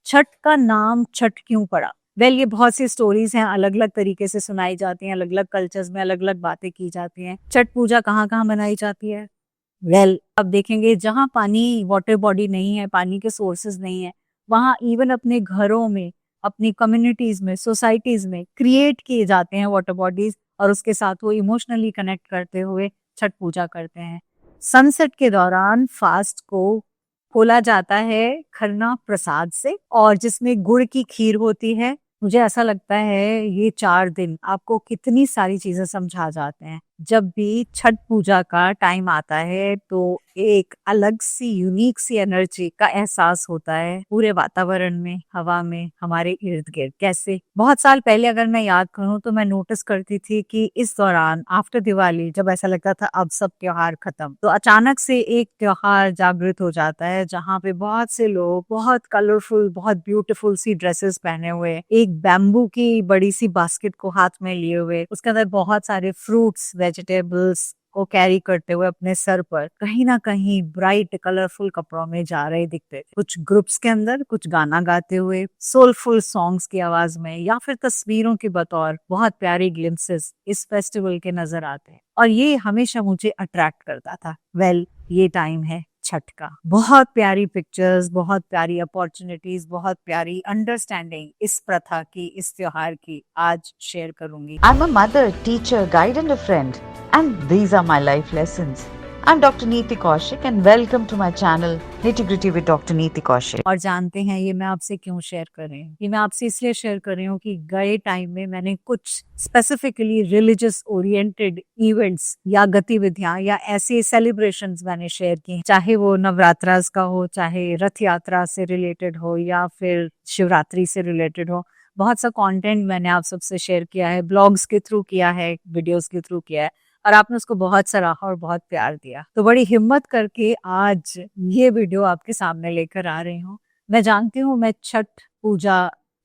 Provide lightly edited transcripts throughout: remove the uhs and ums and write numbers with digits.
छठ का नाम छठ क्यों पड़ा? ये बहुत सी स्टोरीज हैं, अलग अलग तरीके से सुनाई जाती हैं, अलग अलग कल्चर्स में अलग अलग बातें की जाती हैं। छठ पूजा कहाँ कहाँ मनाई जाती है? अब देखेंगे जहाँ पानी वाटर बॉडी नहीं है, पानी के सोर्सेज नहीं है, वहाँ इवन अपने घरों में, अपनी कम्युनिटीज में, सोसाइटीज में क्रिएट किए जाते हैं वाटर बॉडीज, और उसके साथ वो इमोशनली कनेक्ट करते हुए छठ पूजा करते हैं। सनसेट के दौरान फास्ट को खोला जाता है खरना प्रसाद से, और जिसमें गुड़ की खीर होती है। मुझे ऐसा लगता है ये 4 दिन आपको कितनी सारी चीजें समझा जाते हैं। जब भी छठ पूजा का टाइम आता है तो एक अलग सी यूनिक सी एनर्जी का एहसास होता है पूरे वातावरण में, हवा में, हमारे इर्द गिर्द। कैसे बहुत साल पहले अगर मैं याद करूं तो मैं नोटिस करती थी कि इस दौरान आफ्टर दिवाली, जब ऐसा लगता था अब सब त्योहार खत्म, तो अचानक से एक त्योहार जागृत हो जाता है जहाँ पे बहुत से लोग बहुत कलरफुल, बहुत ब्यूटीफुल सी ड्रेसेस पहने हुए, एक बैम्बू की बड़ी सी बास्केट को हाथ में लिए हुए, उसके अंदर बहुत सारे फ्रूट्स, वेजिटेबल्स को कैरी करते हुए अपने सर पर कहीं ना कहीं ब्राइट कलरफुल कपड़ों में जा रहे दिखते थे। कुछ ग्रुप्स के अंदर कुछ गाना गाते हुए, सोलफुल सॉन्ग्स की आवाज में, या फिर तस्वीरों के बतौर बहुत प्यारी ग्लिम्सेस इस फेस्टिवल के नजर आते हैं, और ये हमेशा मुझे अट्रैक्ट करता था। ये टाइम है छठ का। बहुत प्यारी पिक्चर्स, बहुत प्यारी अपॉर्चुनिटीज, बहुत प्यारी अंडरस्टैंडिंग इस प्रथा की, इस त्योहार की आज शेयर करूंगी। I'm a mother, teacher, guide and a friend, and these are my life lessons. I'm Dr. Neeti Kaushik and welcome to my channel Nitty Gritty with Dr. Neeti Kaushik. और जानते हैं ये मैं आपसे क्यों शेयर कर रही हूँ? ये मैं आपसे इसलिए शेयर कर रही हूँ कि गए टाइम में मैंने कुछ स्पेसिफिकली रिलीजियस ओरिएंटेड इवेंट्स या गतिविधियां या ऐसे सेलिब्रेशंस मैंने शेयर की, चाहे वो नवरात्रास का हो, चाहे रथ यात्रा से रिलेटेड हो, या फिर शिवरात्रि से रिलेटेड हो। बहुत सा कंटेंट मैंने आप सबसे शेयर किया है, ब्लॉग्स के थ्रू किया है, वीडियोस के थ्रू किया है, और आपने उसको बहुत सराहा और बहुत प्यार दिया। तो बड़ी हिम्मत करके आज ये वीडियो आपके सामने लेकर आ रही हूँ। मैं जानती हूँ मैं छठ पूजा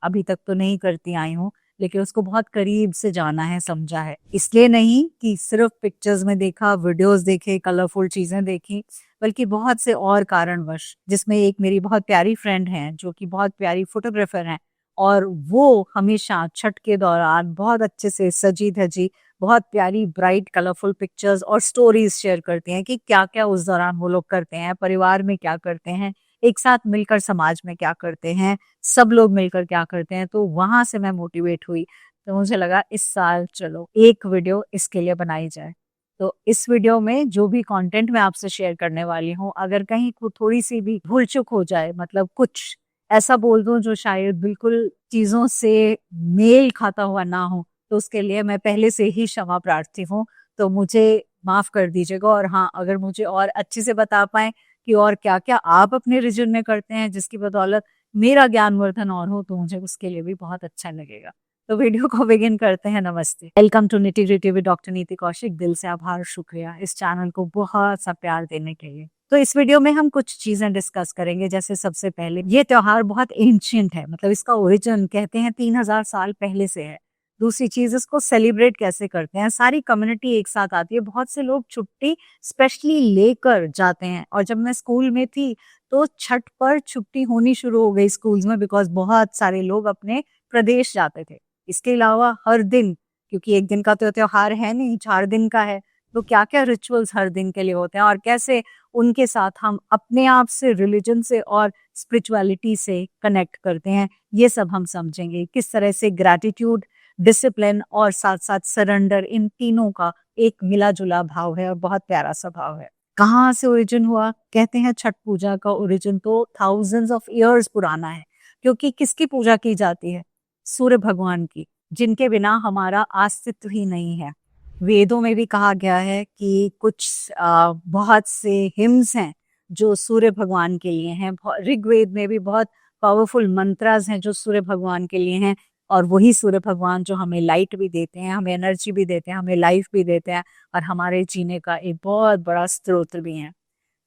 अभी तक तो नहीं करती आई हूँ, लेकिन उसको बहुत करीब से जाना है, समझा है। इसलिए नहीं कि सिर्फ पिक्चर्स में देखा, वीडियोस देखे, कलरफुल चीजें देखी, बल्कि बहुत से और कारणवश, जिसमें एक मेरी बहुत प्यारी फ्रेंड है जो कि बहुत प्यारी फोटोग्राफर हैं, और वो हमेशा छठ के दौरान बहुत अच्छे से सजी धजी, बहुत प्यारी ब्राइट कलरफुल पिक्चर्स और स्टोरीज शेयर करते हैं कि क्या क्या उस दौरान वो लोग करते हैं, परिवार में क्या करते हैं, एक साथ मिलकर समाज में क्या करते हैं, सब लोग मिलकर क्या करते हैं। तो वहां से मैं मोटिवेट हुई, तो मुझे लगा इस साल चलो एक वीडियो इसके लिए बनाई जाए। तो इस वीडियो में जो भी कंटेंट मैं आपसे शेयर करने वाली हूँ, अगर कहीं थोड़ी सी भी भूल चूक हो जाए, मतलब कुछ ऐसा बोल दूं जो शायद बिल्कुल चीजों से मेल खाता हुआ ना हो, तो उसके लिए मैं पहले से ही क्षमा प्रार्थी हूँ। तो मुझे माफ कर दीजिएगा। और हाँ, अगर मुझे और अच्छे से बता पाए कि और क्या क्या आप अपने रीजन में करते हैं जिसकी बदौलत मेरा ज्ञानवर्धन और हो, तो मुझे उसके लिए भी बहुत अच्छा लगेगा। तो वीडियो को बिगिन करते हैं। नमस्ते, welcome to nitty gritty with doctor Niti Kaushik. दिल से आभार, शुक्रिया इस चैनल को बहुत सा प्यार देने के लिए। तो इस वीडियो में हम कुछ चीजें डिस्कस करेंगे। जैसे सबसे पहले, ये त्योहार बहुत एंशिएंट है, मतलब इसका ओरिजिन कहते हैं 3000 साल पहले से है। दूसरी चीज, इसको सेलिब्रेट कैसे करते हैं, सारी कम्युनिटी एक साथ आती है, बहुत से लोग छुट्टी स्पेशली लेकर जाते हैं। और जब मैं स्कूल में थी तो छठ पर छुट्टी होनी शुरू हो गई स्कूल्स में, बिकॉज बहुत सारे लोग अपने प्रदेश जाते थे। इसके अलावा हर दिन, क्योंकि एक दिन का तो त्योहार है नहीं, 4 दिन का है, तो क्या क्या रिचुअल्स हर दिन के लिए होते हैं और कैसे उनके साथ हम अपने आप से, रिलीजन से और स्पिरिचुअलिटी से कनेक्ट करते हैं, ये सब हम समझेंगे। किस तरह से ग्रैटिट्यूड, डिसिप्लिन और साथ साथ सरेंडर, इन तीनों का एक मिला जुला भाव है और बहुत प्यारा सा भाव है। कहाँ से ओरिजिन हुआ? कहते हैं छठ पूजा का ओरिजिन तो थाउजेंड्स ऑफ ईयर्स पुराना है। क्योंकि किसकी पूजा की जाती है? सूर्य भगवान की, जिनके बिना हमारा अस्तित्व ही नहीं है। वेदों में भी कहा गया है कि कुछ बहुत से हिम्स हैं जो सूर्य भगवान के लिए हैं। ऋग्वेद में भी बहुत पावरफुल मंत्रास हैं जो सूर्य भगवान के लिए हैं। और वही सूर्य भगवान जो हमें लाइट भी देते हैं, हमें एनर्जी भी देते हैं, हमें लाइफ भी देते हैं, और हमारे जीने का एक बहुत बड़ा स्रोत भी है।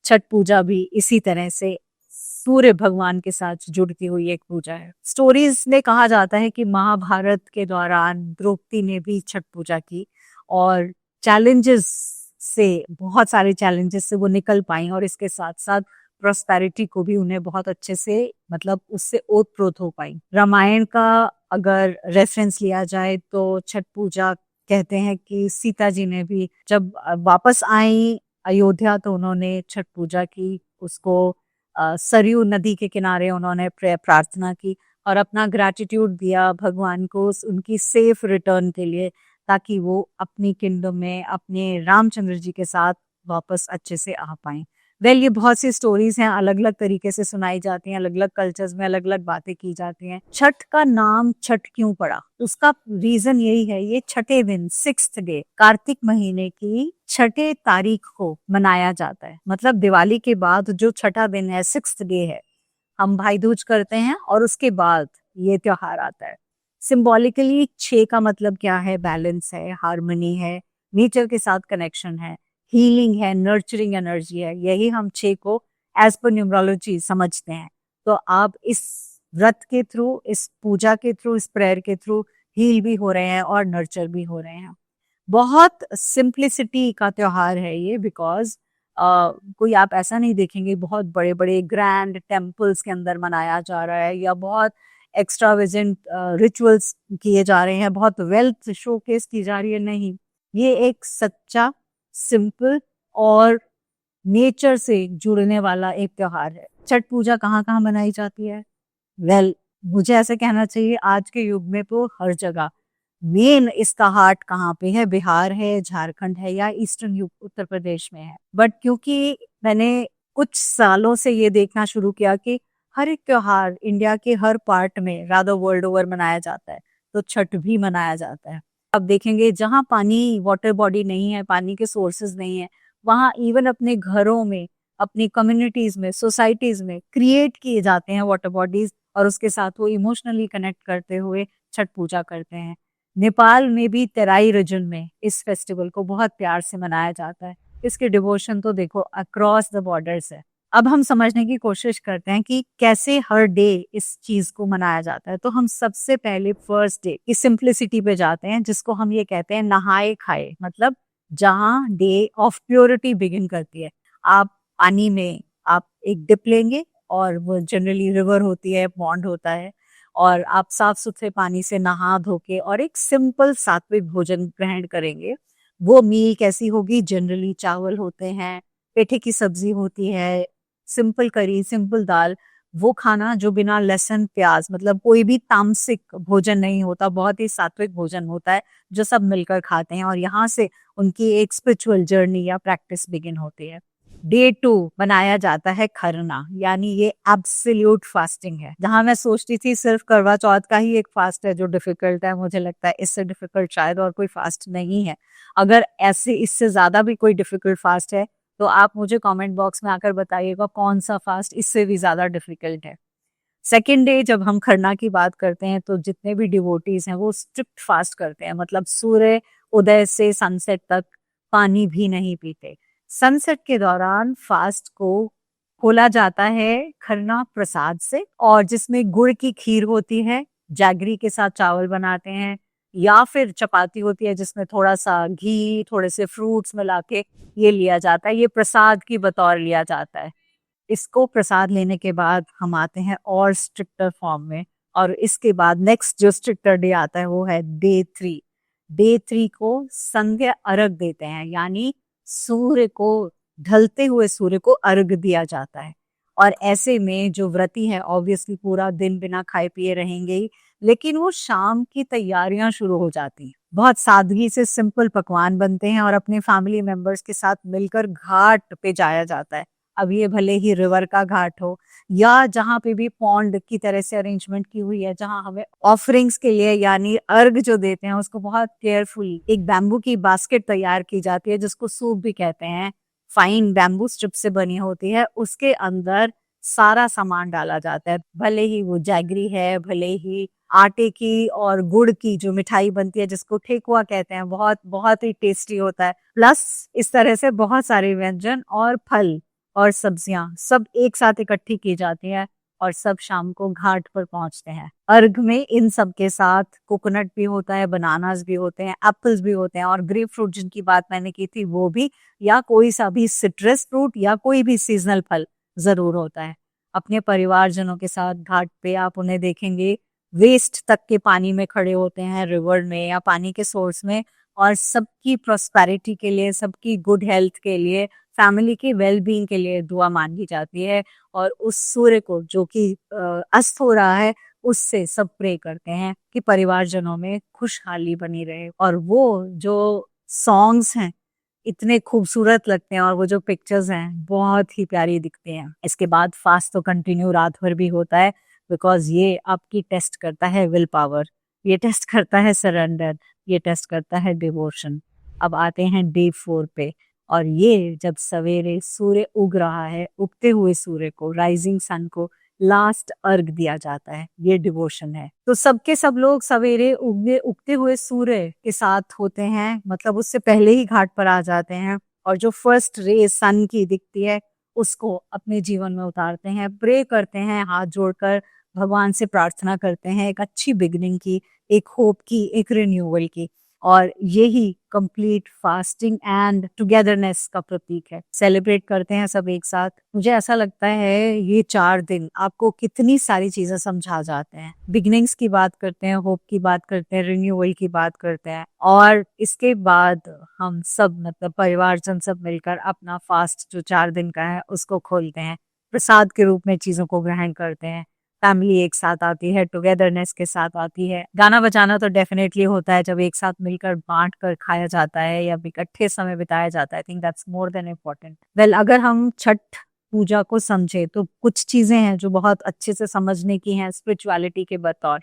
छठ पूजा भी इसी तरह से सूर्य भगवान के साथ जुड़ती हुई एक पूजा है। स्टोरीज में कहा जाता है कि महाभारत के दौरान द्रौपदी ने भी छठ पूजा की, और चैलेंजेस से, बहुत सारे चैलेंजेस से वो निकल पाई, और इसके साथ साथ प्रोस्पेरिटी को भी उन्हें बहुत अच्छे से मतलब उससे ओत-प्रोत हो पाई। रामायण का अगर रेफरेंस लिया जाए तो छठ पूजा कहते हैं कि सीता जी ने भी जब वापस आई अयोध्या तो उन्होंने छठ पूजा की, उसको सरयू नदी के किनारे उन्होंने प्रार्थना की और अपना ग्रैटिट्यूड दिया भगवान को उनकी सेफ रिटर्न के लिए, ताकि वो अपनी किंगडम में अपने रामचंद्र जी के साथ वापस अच्छे से आ पाएं। ये बहुत सी स्टोरीज हैं, अलग अलग तरीके से सुनाई जाती हैं, अलग अलग कल्चर्स में अलग अलग बातें की जाती हैं। छठ का नाम छठ क्यों पड़ा, उसका रीजन यही है, ये छठे दिन 6th डे कार्तिक महीने की छठे तारीख को मनाया जाता है। मतलब दिवाली के बाद जो छठा दिन है 6th डे है, हम भाई दूज करते हैं और उसके बाद ये त्योहार आता है। सिंबॉलिकली 6 का मतलब क्या है, बैलेंस है, हार्मनी है, नेचर के साथ कनेक्शन है, हीलिंग है, नर्चरिंग एनर्जी है। यही हम 6 को एज पर न्यूमरोलॉजी समझते हैं। तो आप इस व्रत के थ्रू, इस पूजा के थ्रू, इस प्रेयर के थ्रू हील भी हो रहे हैं और नर्चर भी हो रहे हैं। बहुत सिंप्लिसिटी का त्योहार है ये, बिकॉज कोई आप ऐसा नहीं देखेंगे बहुत बड़े बड़े ग्रैंड टेम्पल्स के अंदर मनाया जा रहा है या बहुत एक्स्ट्रावेजेंट रिचुअल्स किए जा रहे हैं, बहुत वेल्थ शोकेस की जा रही है। नहीं, ये एक सच्चा, सिंपल और नेचर से जुड़ने वाला एक त्योहार है। छठ पूजा कहाँ कहाँ मनाई जाती है? मुझे ऐसे कहना चाहिए आज के युग में तो हर जगह। मेन इसका हार्ट कहाँ पे है? बिहार है, झारखंड है या ईस्टर्न उत्तर प्रदेश में है। बट क्योंकि मैंने कुछ सालों से ये देखना शुरू किया कि हर एक त्योहार इंडिया के हर पार्ट में रादर वर्ल्ड ओवर मनाया जाता है, तो छठ भी मनाया जाता है। अब देखेंगे जहाँ पानी, वाटर बॉडी नहीं है, पानी के सोर्सेज नहीं है, वहाँ इवन अपने घरों में, अपनी कम्युनिटीज में, सोसाइटीज में क्रिएट किए जाते हैं वाटर बॉडीज और उसके साथ वो इमोशनली कनेक्ट करते हुए छठ पूजा करते हैं। नेपाल में भी तेराई रीजन में इस फेस्टिवल को बहुत प्यार से मनाया जाता है। इसके डिवोशन तो देखो अक्रॉस द बॉर्डर्स है। अब हम समझने की कोशिश करते हैं कि कैसे हर डे इस चीज को मनाया जाता है। तो हम सबसे पहले फर्स्ट डे की सिंप्लिसिटी पे जाते हैं, जिसको हम ये कहते हैं नहाए खाए, मतलब जहाँ डे ऑफ प्योरिटी बिगिन करती है। आप पानी में आप एक डिप लेंगे और वो जनरली रिवर होती है, पॉन्ड होता है, और आप साफ सुथरे पानी से नहा धो के और एक सिंपल सात्विक भोजन ग्रहण करेंगे। वो मील कैसी होगी? जनरली चावल होते हैं, पेठे की सब्जी होती है, सिंपल करी, सिंपल दाल। वो खाना जो बिना लहसुन प्याज, मतलब कोई भी तामसिक भोजन नहीं होता, बहुत ही सात्विक भोजन होता है जो सब मिलकर खाते हैं और यहाँ से उनकी एक स्पिरिचुअल जर्नी या प्रैक्टिस बिगिन होती है। डे 2 बनाया जाता है खरना, यानी ये एब्सोल्यूट फास्टिंग है। जहां मैं सोचती थी सिर्फ करवा चौथ का ही एक फास्ट है जो डिफिकल्ट है, मुझे लगता है इससे डिफिकल्ट शायद और कोई फास्ट नहीं है। अगर ऐसे इससे ज्यादा भी कोई डिफिकल्ट फास्ट है तो आप मुझे कमेंट बॉक्स में आकर बताइएगा कौन सा फास्ट इससे भी ज्यादा डिफिकल्ट है। सेकेंड डे जब हम खरना की बात करते हैं तो जितने भी डिवोटीज हैं वो स्ट्रिक्ट फास्ट करते हैं, मतलब सूर्य उदय से सनसेट तक पानी भी नहीं पीते। सनसेट के दौरान फास्ट को खोला जाता है खरना प्रसाद से, और जिसमें गुड़ की खीर होती है, जैगरी के साथ चावल बनाते हैं, या फिर चपाती होती है जिसमें थोड़ा सा घी, थोड़े से फ्रूट्स मिला के ये लिया जाता है। ये प्रसाद की बतौर लिया जाता है। इसको प्रसाद लेने के बाद हम आते हैं और स्ट्रिक्टर फॉर्म में, और इसके बाद नेक्स्ट जो स्ट्रिक्टर डे आता है वो है डे 3। डे 3 को संध्या अर्घ देते हैं, यानी सूर्य को, ढलते हुए सूर्य को अर्घ दिया जाता है। और ऐसे में जो व्रती है ऑब्वियसली पूरा दिन बिना खाए पिए रहेंगे ही, लेकिन वो शाम की तैयारियां शुरू हो जाती हैं। बहुत सादगी से सिंपल पकवान बनते हैं और अपने फैमिली मेंबर्स के साथ मिलकर घाट पे जाया जाता है। अब ये भले ही रिवर का घाट हो या जहाँ पे भी पॉन्ड की तरह से अरेंजमेंट की हुई है, जहाँ हमें ऑफरिंग्स के लिए यानी अर्घ जो देते हैं उसको बहुत केयरफुली एक बैम्बू की बास्केट तैयार की जाती है, जिसको सूप भी कहते हैं, फाइन बैम्बू स्ट्रिप से बनी होती है। उसके अंदर सारा सामान डाला जाता है, भले ही वो जैगरी है, भले ही आटे की और गुड़ की जो मिठाई बनती है जिसको ठेकुआ कहते हैं, बहुत बहुत ही टेस्टी होता है। प्लस इस तरह से बहुत सारे व्यंजन और फल और सब्जियां सब एक साथ इकट्ठी की जाती है और सब शाम को घाट पर पहुंचते हैं। अर्घ में इन सब के साथ कोकोनट भी होता है, बनानास भी होते हैं, एप्पल्स भी होते हैं और ग्रेप फ्रूट जिनकी बात मैंने की थी वो भी, या कोई सा भी सिट्रस फ्रूट या कोई भी सीजनल फल जरूर होता है। अपने परिवारजनों के साथ घाट पे आप उन्हें देखेंगे वेस्ट तक के पानी में खड़े होते हैं, रिवर में या पानी के सोर्स में, और सबकी प्रॉस्पेरिटी के लिए, सबकी गुड हेल्थ के लिए, फैमिली की वेल बीइंग के लिए दुआ मांगी जाती है। और उस सूर्य को जो कि अस्त हो रहा है, उससे सब प्रे करते हैं कि परिवारजनों में खुशहाली बनी रहे। और वो जो सॉन्ग्स हैं इतने खूबसूरत लगते हैं, और वो जो पिक्चर्स हैं बहुत ही प्यारी दिखती हैं। इसके बाद फास्ट तो कंटिन्यू रात भर भी होता है, बिकॉज ये आपकी टेस्ट करता है विल पावर, ये टेस्ट करता है सरेंडर, ये टेस्ट करता है डिवोशन। अब आते हैं डे 4 पे, और ये जब सवेरे सूर्य उग रहा है, उगते हुए सूर्य को, राइजिंग सन को लास्ट अर्घ दिया जाता है, ये डिवोशन है। तो सबके सब लोग सवेरे उगते हुए सूर्य के साथ होते हैं, मतलब उससे पहले ही घाट पर आ जाते हैं, और जो फर्स्ट रे सन की दिखती है उसको अपने जीवन में उतारते हैं, प्रे करते हैं, हाथ जोड़कर भगवान से प्रार्थना करते हैं एक अच्छी बिगनिंग की, एक होप की, एक रिन्यूअल की। और यही कंप्लीट फास्टिंग एंड टुगेदरनेस का प्रतीक है। सेलिब्रेट करते हैं सब एक साथ। मुझे ऐसा लगता है ये 4 दिन आपको कितनी सारी चीजें समझा जाते हैं। बिगनिंग्स की बात करते हैं, होप की बात करते हैं, रिन्यूअल की बात करते हैं, और इसके बाद हम सब मतलब परिवारजन सब मिलकर अपना फास्ट जो 4 दिन का है उसको खोलते हैं, प्रसाद के रूप में चीजों को ग्रहण करते हैं। फैमिली एक साथ आती है, टुगेदरनेस के साथ आती है। गाना बजाना तो डेफिनेटली होता है जब एक साथ मिलकर बांट कर खाया जाता है या इकट्ठे समय बिताया जाता है। I think that's more than important. Well, अगर हम छठ पूजा को समझे तो कुछ चीजें हैं जो बहुत अच्छे से समझने की हैं स्पिरिचुअलिटी के बतौर।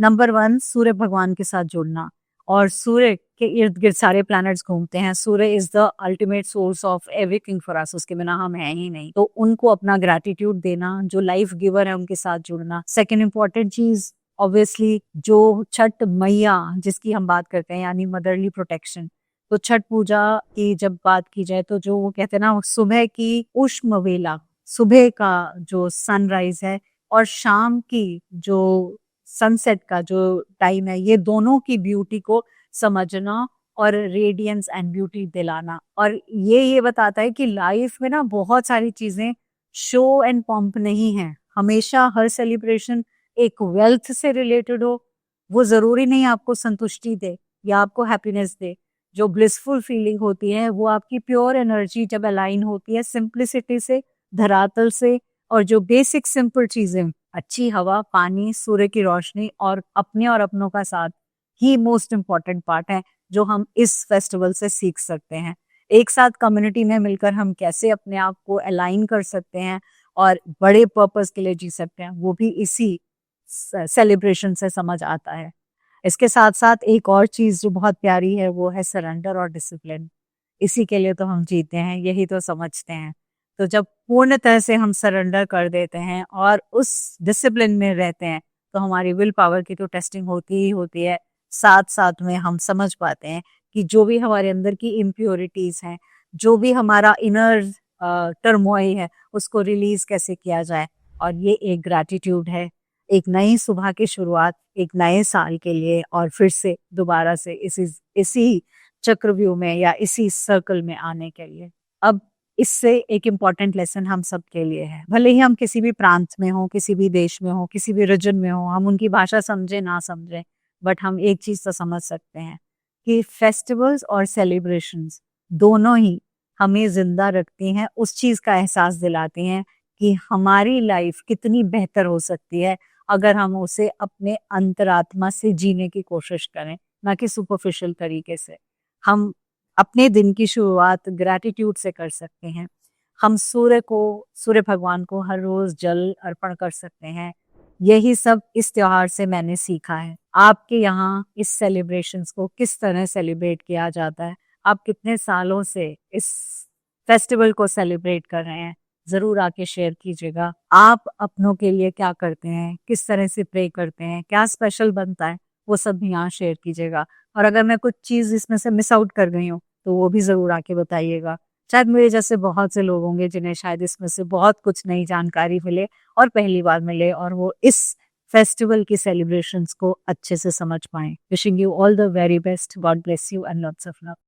नंबर 1, सूर्य भगवान के साथ जुड़ना, और सूर्य के इर्द गिर्द सारे प्लैनेट्स घूमते हैं। Surya is the ultimate source of everything for us, उसके बिना हम हैं ही नहीं। तो उनको अपना ग्रैटिट्यूड देना, जो लाइफ गिवर है उनके साथ जुड़ना। सेकेंड इंपॉर्टेंट चीज ऑब्वियसली जो छठ मैया जिसकी हम बात करते हैं, यानी मदरली प्रोटेक्शन। तो छठ पूजा की जब बात की जाए तो जो वो कहते हैं ना, सुबह की उष्म वेला, सुबह का जो सनराइज है और शाम की जो सनसेट का जो टाइम है, ये दोनों की ब्यूटी को समझना और रेडियंस एंड ब्यूटी दिलाना। और ये बताता है कि लाइफ में ना बहुत सारी चीजें शो एंड पॉम्प नहीं है। हमेशा हर सेलिब्रेशन एक वेल्थ से रिलेटेड हो। वो जरूरी नहीं आपको संतुष्टि दे या आपको हैप्पीनेस दे। जो ब्लिसफुल फीलिंग होती है वो आपकी प्योर एनर्जी जब अलाइन होती है सिंप्लिसिटी से, धरातल से, और जो बेसिक सिंपल चीजें, अच्छी हवा, पानी, सूर्य की रोशनी और अपने और अपनों का साथ, ही मोस्ट इम्पॉर्टेंट पार्ट है जो हम इस फेस्टिवल से सीख सकते हैं। एक साथ कम्युनिटी में मिलकर हम कैसे अपने आप को अलाइन कर सकते हैं और बड़े पर्पस के लिए जी सकते हैं, वो भी इसी सेलिब्रेशन से समझ आता है। इसके साथ साथ एक और चीज जो बहुत प्यारी है वो है सरेंडर और डिसिप्लिन। इसी के लिए तो हम जीते हैं, यही तो समझते हैं। तो जब पूर्णतः से हम सरेंडर कर देते हैं और उस डिसिप्लिन में रहते हैं तो हमारी विल पावर की तो टेस्टिंग होती ही होती है। साथ साथ में हम समझ पाते हैं कि जो भी हमारे अंदर की इम्प्योरिटीज हैं, जो भी हमारा इनर टर्मोइल है, उसको रिलीज कैसे किया जाए। और ये एक ग्रैटिट्यूड है, एक नई सुबह की शुरुआत, एक नए साल के लिए, और फिर से दोबारा से इसी चक्रव्यूह में या इसी सर्कल में आने के लिए। अब इससे एक इम्पॉर्टेंट लेसन हम सब के लिए है। भले ही हम किसी भी प्रांत में हो, किसी भी देश में हो, किसी भी रीजन में हो, हम उनकी भाषा समझे ना समझे, बट हम एक चीज तो समझ सकते हैं कि फेस्टिवल्स और सेलिब्रेशंस दोनों ही हमें जिंदा रखती हैं, उस चीज का एहसास दिलाती हैं कि हमारी लाइफ कितनी बेहतर हो सकती है अगर हम उसे अपने अंतरात्मा से जीने की कोशिश करें, ना कि सुपरफिशियल तरीके से। हम अपने दिन की शुरुआत ग्रैटिट्यूड से कर सकते हैं। हम सूर्य भगवान को हर रोज जल अर्पण कर सकते हैं। यही सब इस त्योहार से मैंने सीखा है। आपके यहाँ इस सेलिब्रेशंस को किस तरह सेलिब्रेट किया जाता है? आप कितने सालों से इस फेस्टिवल को सेलिब्रेट कर रहे हैं? जरूर आके शेयर कीजिएगा। आप अपनों के लिए क्या करते हैं, किस तरह से प्रे करते हैं, क्या स्पेशल बनता है, वो सब भी यहाँ शेयर कीजिएगा। और अगर मैं कुछ चीज इसमें से मिस आउट कर गई हूँ तो वो भी जरूर आके बताइएगा। शायद मेरे जैसे बहुत से लोग होंगे जिन्हें शायद इसमें से बहुत कुछ नई जानकारी मिले और पहली बार मिले, और वो इस फेस्टिवल की सेलिब्रेशंस को अच्छे से समझ पाएं। Wishing you all the very best. God bless you and lots of love.